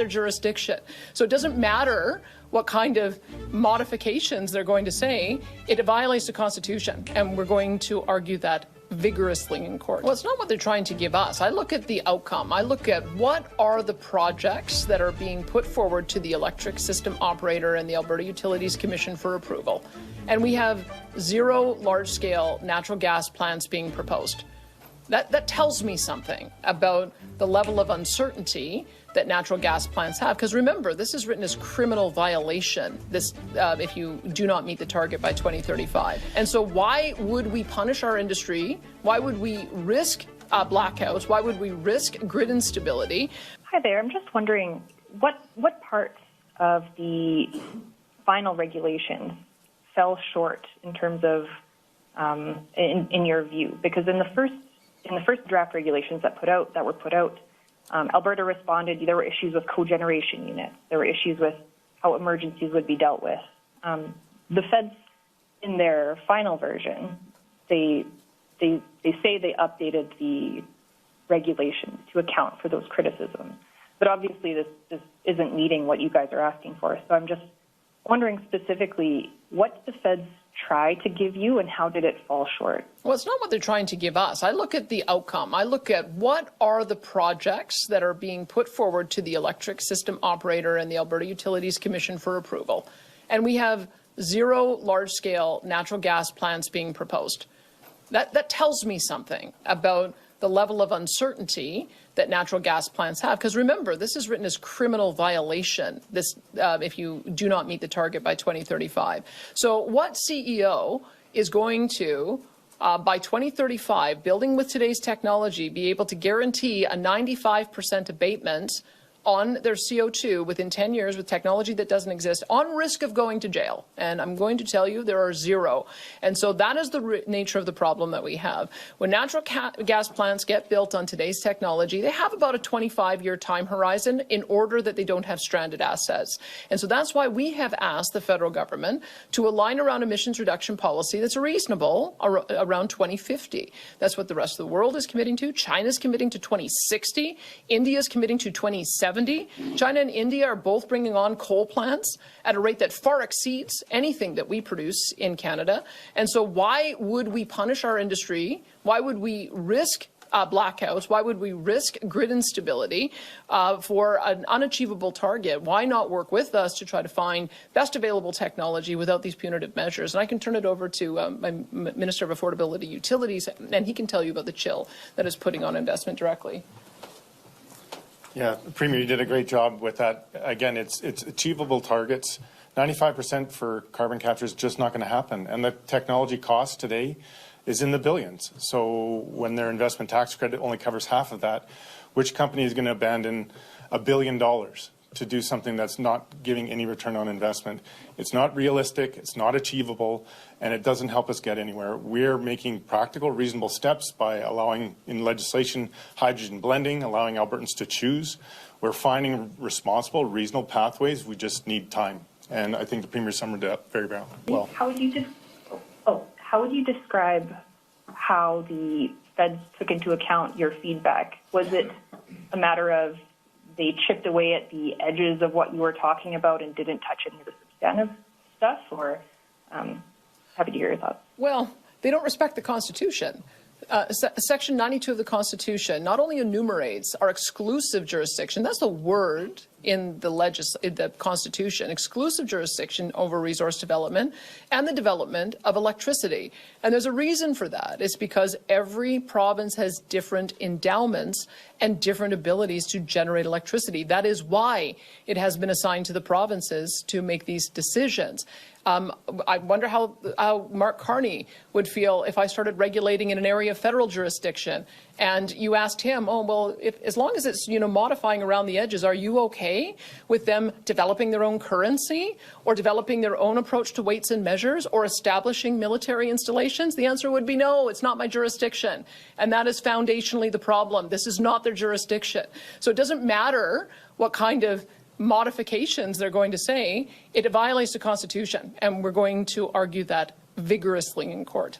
their jurisdiction. So it doesn't matter what kind of modifications they're going to say, it violates the Constitution, and we're going to argue that vigorously in court. Well, it's not what they're trying to give us. I look at the outcome. I look at what are the projects that are being put forward to the electric system operator and the Alberta Utilities Commission for approval. And we have 0 large-scale natural gas plants being proposed. That tells me something about the level of uncertainty that natural gas plants have. Because remember, this is written as criminal violation, this if you do not meet the target by 2035. And so why would we punish our industry? Why would we risk blackouts? Why would we risk grid instability? Hi there. I'm just wondering what parts of the final regulations fell short in terms of, in your view? Because in the first draft regulations that were put out, Alberta responded. There were issues with cogeneration units. There were issues with how emergencies would be dealt with. The feds, in their final version, they say they updated the regulations to account for those criticisms. But obviously, this isn't meeting what you guys are asking for. So I'm just wondering specifically, what did the feds try to give you and how did it fall short? Well, it's not what they're trying to give us. I look at the outcome. I look at what are the projects that are being put forward to the electric system operator and the Alberta Utilities Commission for approval. And we have 0 large-scale natural gas plants being proposed. That tells me something about the level of uncertainty that natural gas plants have. Because remember, this is written as criminal violation, this if you do not meet the target by 2035. So what CEO is going to, by 2035, building with today's technology, be able to guarantee a 95% abatement on their CO2 within 10 years with technology that doesn't exist, on risk of going to jail? And I'm going to tell you there are 0. And so that is the nature of the problem that we have. When natural gas plants get built on today's technology, they have about a 25-year time horizon in order that they don't have stranded assets. And so that's why we have asked the federal government to align around emissions reduction policy that's reasonable around 2050. That's what the rest of the world is committing to. China's committing to 2060. India's committing to 2070. China and India are both bringing on coal plants at a rate that far exceeds anything that we produce in Canada. And so why would we punish our industry? Why would we risk blackouts? Why would we risk grid instability for an unachievable target? Why not work with us to try to find best available technology without these punitive measures? And I can turn it over to my Minister of Affordability Utilities, and he can tell you about the chill that is putting on investment directly. Yeah, Premier, you did a great job with that. Again, it's achievable targets. 95% for carbon capture is just not going to happen. And the technology cost today is in the billions. So when their investment tax credit only covers half of that, which company is going to abandon $1 billion to do something that's not giving any return on investment? It's not realistic, it's not achievable, and it doesn't help us get anywhere. We're making practical, reasonable steps by allowing in legislation hydrogen blending, allowing Albertans to choose. We're finding responsible, reasonable pathways. We just need time. And I think the Premier summed it up very well. How would you describe how the feds took into account your feedback? Was it a matter of they chipped away at the edges of what you were talking about and didn't touch any of the substantive stuff? Or happy to hear your thoughts. Well, they don't respect the Constitution. Section 92 of the Constitution not only enumerates our exclusive jurisdiction, that's the word in the Constitution, exclusive jurisdiction over resource development and the development of electricity. And there's a reason for that. It's because every province has different endowments and different abilities to generate electricity. That is why it has been assigned to the provinces to make these decisions. I wonder how Mark Carney would feel if I started regulating in an area of federal jurisdiction and you asked him, oh, well, as long as it's, modifying around the edges, are you okay with them developing their own currency or developing their own approach to weights and measures or establishing military installations? The answer would be no, it's not my jurisdiction. And that is foundationally the problem. This is not their jurisdiction. So it doesn't matter what kind of modifications they're going to say, it violates the Constitution, and we're going to argue that vigorously in court.